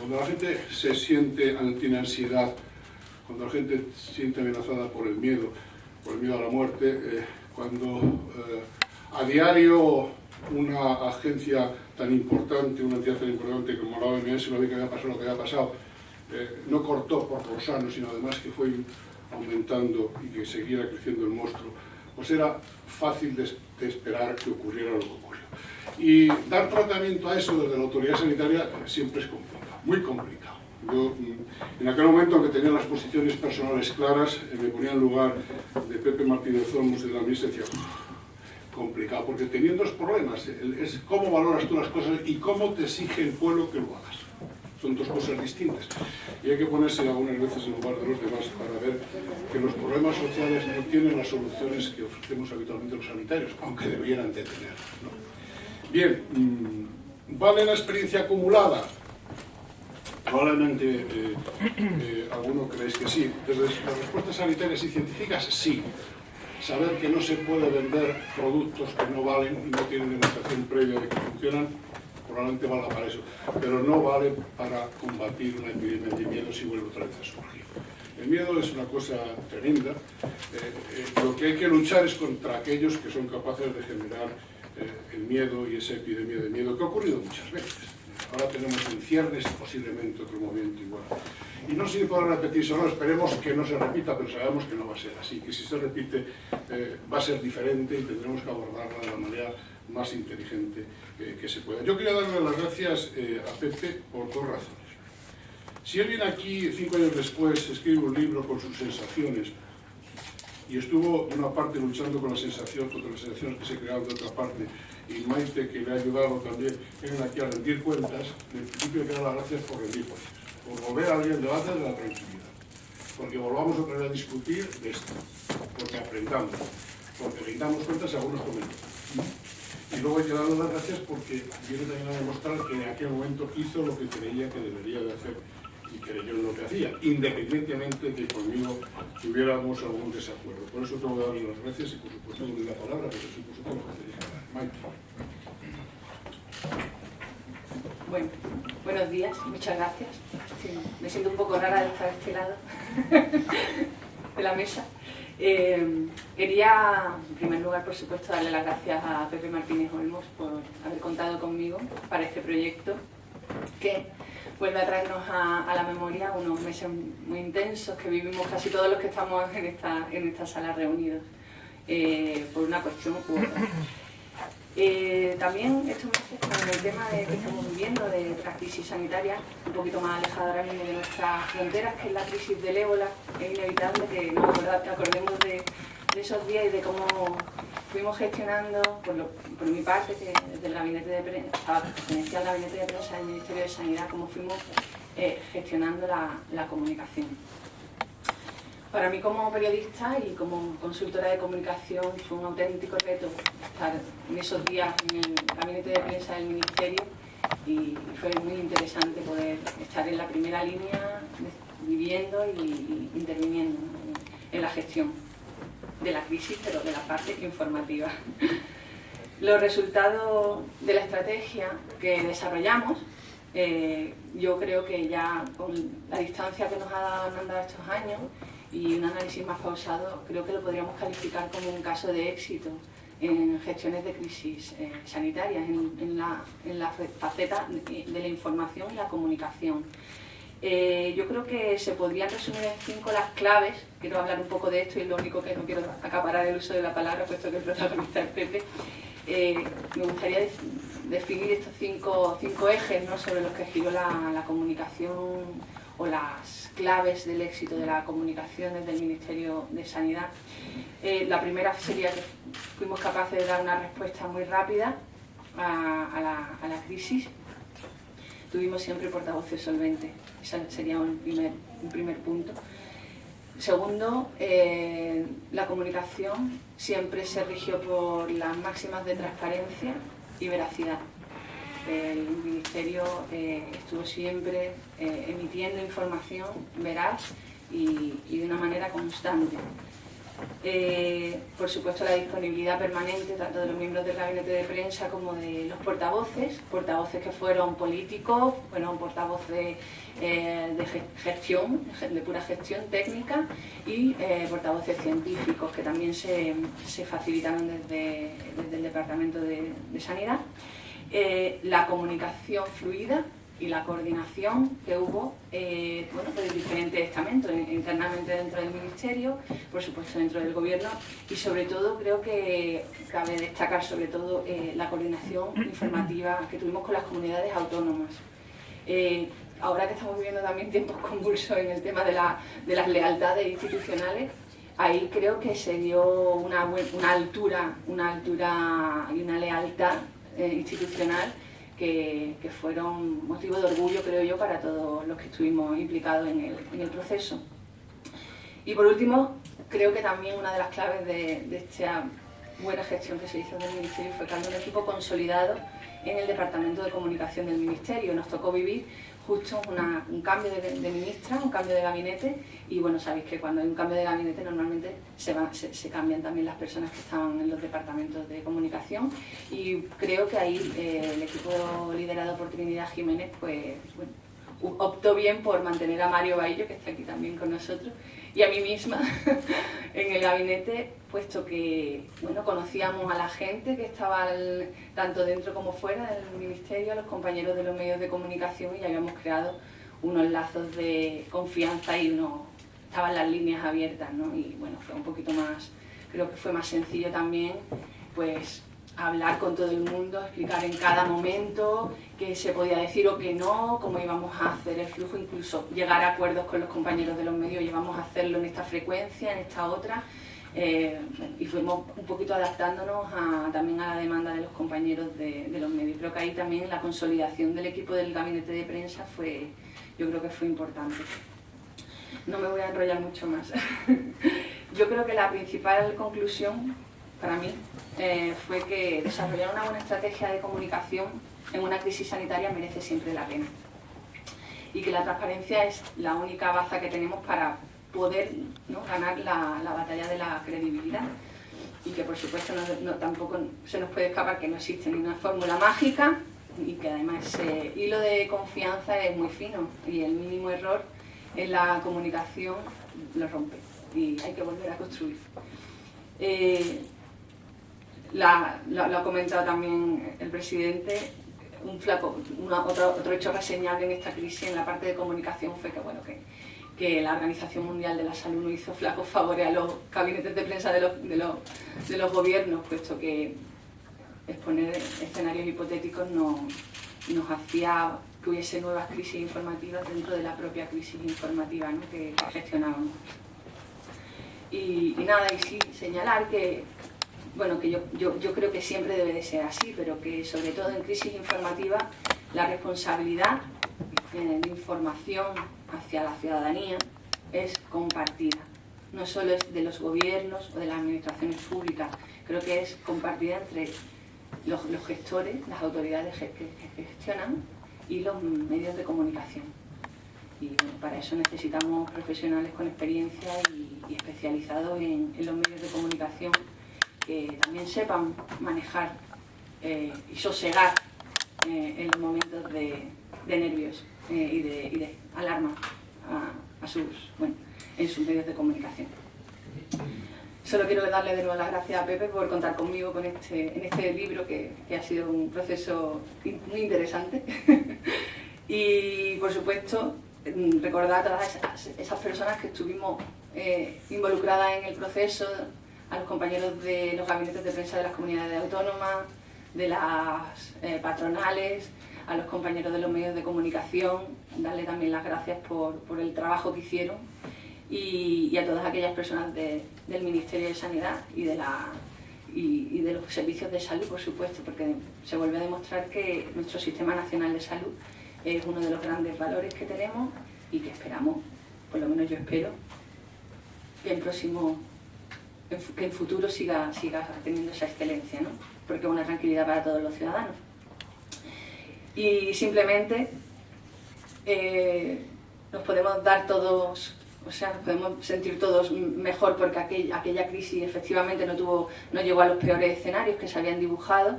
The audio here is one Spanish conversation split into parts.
Cuando la gente tiene ansiedad, cuando la gente se siente amenazada por el miedo a la muerte, cuando a diario una agencia tan importante, una entidad tan importante como la OMS, lo que había pasado, lo que había pasado, no cortó por lo sano, sino además que fue aumentando y que siguiera creciendo el monstruo, pues era fácil de esperar que ocurriera lo que ocurrió. Y dar tratamiento a eso desde la autoridad sanitaria siempre es complicado, muy complicado. Yo, en aquel momento, aunque tenía las posiciones personales claras, me ponía en lugar de Pepe Martínez Olmos de la ministra y decía, complicado, porque tenían dos problemas, es cómo valoras tú las cosas y cómo te exige el pueblo que lo hagas. Son dos cosas distintas. Y hay que ponerse algunas veces en lugar de los demás para ver que los problemas sociales no tienen las soluciones que ofrecemos habitualmente los sanitarios, aunque debieran de tener, ¿no? Bien, ¿vale la experiencia acumulada? Probablemente alguno creéis que sí. Desde las respuestas sanitarias y científicas, sí. Saber que no se puede vender productos que no valen y no tienen demostración previa de que funcionan, probablemente valga para eso, pero no vale para combatir una epidemia de miedo si vuelve otra vez a surgir. El miedo es una cosa tremenda. Lo que hay que luchar es contra aquellos que son capaces de generar el miedo y esa epidemia de miedo que ha ocurrido muchas veces. Ahora tenemos en ciernes posiblemente otro movimiento igual. Y no se puede repetir, solo esperemos que no se repita, pero sabemos que no va a ser así, que si se repite va a ser diferente y tendremos que abordarla de la manera más inteligente que se pueda. Yo quería darle las gracias a Pepe por dos razones. Si él viene aquí 5 años después, escribe un libro con sus sensaciones y estuvo de una parte luchando contra las sensaciones que se crearon de otra parte, y Maite, que le ha ayudado también, vienen aquí a rendir cuentas, en principio hay que dar las gracias por rendir cuentas, por volver a abrir el debate de la tranquilidad, porque volvamos otra vez a discutir de esto, porque aprendamos, porque rindamos cuentas a algunos comentarios. Y luego hay que darle las gracias porque viene también a demostrar que en aquel momento hizo lo que creía que debería de hacer y creyó en lo que hacía, independientemente de que conmigo tuviéramos algún desacuerdo. Por eso tengo que darle las gracias y por supuesto doy la palabra, pero sí, por supuesto, lo que tenéis que hablar. Maite. Bueno, buenos días, muchas gracias. Sí, me siento un poco rara de estar a este lado de la mesa. Quería, en primer lugar, por supuesto, darle las gracias a Pepe Martínez Olmos por haber contado conmigo para este proyecto que vuelve a traernos a la memoria unos meses muy intensos que vivimos casi todos los que estamos en esta sala reunidos por una cuestión u otra. También estos meses con el tema que estamos viviendo de la crisis sanitaria, un poquito más alejada ahora mismo de nuestras fronteras, que es la crisis del ébola, es inevitable que nos acordemos de esos días y de cómo fuimos gestionando, por mi parte, que desde el gabinete de prensa, pertenecía al gabinete de prensa del Ministerio de Sanidad, cómo fuimos gestionando la comunicación. Para mí como periodista y como consultora de comunicación fue un auténtico reto estar en esos días en el gabinete de prensa del Ministerio y fue muy interesante poder estar en la primera línea viviendo y interviniendo en la gestión de la crisis, pero de la parte informativa. Los resultados de la estrategia que desarrollamos, yo creo que ya con la distancia que nos han dado estos años y un análisis más pausado, creo que lo podríamos calificar como un caso de éxito en gestiones de crisis sanitarias, en la faceta de la información y la comunicación. Yo creo que se podrían resumir en 5 las claves. Quiero hablar un poco de esto y lo único que no quiero acaparar el uso de la palabra, puesto que el protagonista es Pepe. Me gustaría definir estos 5 ejes, ¿no?, sobre los que giró la comunicación o las claves del éxito de la comunicación desde el Ministerio de Sanidad. La primera sería que fuimos capaces de dar una respuesta muy rápida a la crisis. Tuvimos siempre portavoces solventes. Ese sería un primer punto. Segundo, la comunicación siempre se rigió por las máximas de transparencia y veracidad. El Ministerio estuvo siempre emitiendo información veraz y de una manera constante. Por supuesto, la disponibilidad permanente tanto de los miembros del gabinete de prensa como de los portavoces que fueron políticos, bueno, portavoces de gestión, de pura gestión técnica, y portavoces científicos que también se facilitaron desde el Departamento de Sanidad. La comunicación fluida y la coordinación que hubo bueno, de diferentes estamentos, internamente dentro del Ministerio, por supuesto dentro del Gobierno, y sobre todo creo que cabe destacar sobre todo la coordinación informativa que tuvimos con las comunidades autónomas. Ahora que estamos viviendo también tiempos convulsos en el tema de las lealtades institucionales, ahí creo que se dio una altura y una lealtad institucional que fueron motivo de orgullo, creo yo, para todos los que estuvimos implicados en el proceso. Y por último, creo que también una de las claves de esta buena gestión que se hizo del Ministerio fue que había un equipo consolidado en el Departamento de Comunicación del Ministerio. Nos tocó vivir justo un cambio de ministra, un cambio de gabinete, y bueno, sabéis que cuando hay un cambio de gabinete normalmente se cambian también las personas que estaban en los departamentos de comunicación, y creo que ahí el equipo liderado por Trinidad Jiménez pues, bueno, optó bien por mantener a Mario Baillo, que está aquí también con nosotros, y a mí misma en el gabinete, puesto que bueno, conocíamos a la gente que estaba tanto dentro como fuera del Ministerio, a los compañeros de los medios de comunicación, y habíamos creado unos lazos de confianza y estaban las líneas abiertas, ¿no? Y bueno, fue un poquito más, creo que fue más sencillo también, pues hablar con todo el mundo, explicar en cada momento qué se podía decir o qué no, cómo íbamos a hacer el flujo, incluso llegar a acuerdos con los compañeros de los medios, íbamos a hacerlo en esta frecuencia, en esta otra, y fuimos un poquito adaptándonos también a la demanda de los compañeros de los medios. Creo que ahí también la consolidación del equipo del gabinete de prensa yo creo que fue importante. No me voy a enrollar mucho más. Yo creo que la principal conclusión para mí fue que desarrollar una buena estrategia de comunicación en una crisis sanitaria merece siempre la pena, y que la transparencia es la única baza que tenemos para poder, ¿no?, ganar la batalla de la credibilidad, y que por supuesto tampoco se nos puede escapar que no existe ni una fórmula mágica, y que además ese hilo de confianza es muy fino y el mínimo error en la comunicación lo rompe y hay que volver a construir. Lo ha comentado también el presidente. Otro hecho reseñable en esta crisis en la parte de comunicación fue que la Organización Mundial de la Salud no hizo flacos favores a los gabinetes de prensa de los gobiernos, puesto que exponer escenarios hipotéticos nos hacía que hubiese nuevas crisis informativas dentro de la propia crisis informativa, ¿no?, que gestionábamos. Y nada, y sí señalar que bueno, que yo creo que siempre debe de ser así, pero que sobre todo en crisis informativa la responsabilidad de información hacia la ciudadanía es compartida. No solo es de los gobiernos o de las administraciones públicas, creo que es compartida entre los gestores, las autoridades que gestionan y los medios de comunicación. Y bueno, para eso necesitamos profesionales con experiencia y especializados en los medios de comunicación, que también sepan manejar y sosegar en los momentos de nervios y de alarma en sus medios de comunicación. Solo quiero darle de nuevo las gracias a Pepe por contar conmigo en este libro que ha sido un proceso muy interesante. Y por supuesto recordar a todas esas personas que estuvimos involucradas en el proceso, a los compañeros de los gabinetes de prensa de las comunidades autónomas, de las patronales, a los compañeros de los medios de comunicación, darle también las gracias por el trabajo que hicieron, y a todas aquellas personas del Ministerio de Sanidad y de los servicios de salud, por supuesto, porque se vuelve a demostrar que nuestro Sistema Nacional de Salud es uno de los grandes valores que tenemos y que esperamos, por lo menos yo espero, que en futuro siga teniendo esa excelencia, ¿no?, porque es una tranquilidad para todos los ciudadanos. Y simplemente nos podemos dar todos o sea, nos podemos sentir todos mejor porque aquella crisis efectivamente no llegó a los peores escenarios que se habían dibujado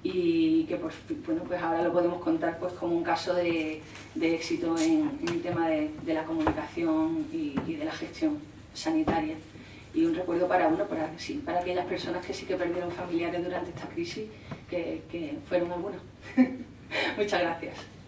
y que pues ahora lo podemos contar pues como un caso de éxito en el tema de la comunicación y de la gestión sanitaria. Y un recuerdo para aquellas personas que sí que perdieron familiares durante esta crisis, que fueron algunos. Muchas gracias.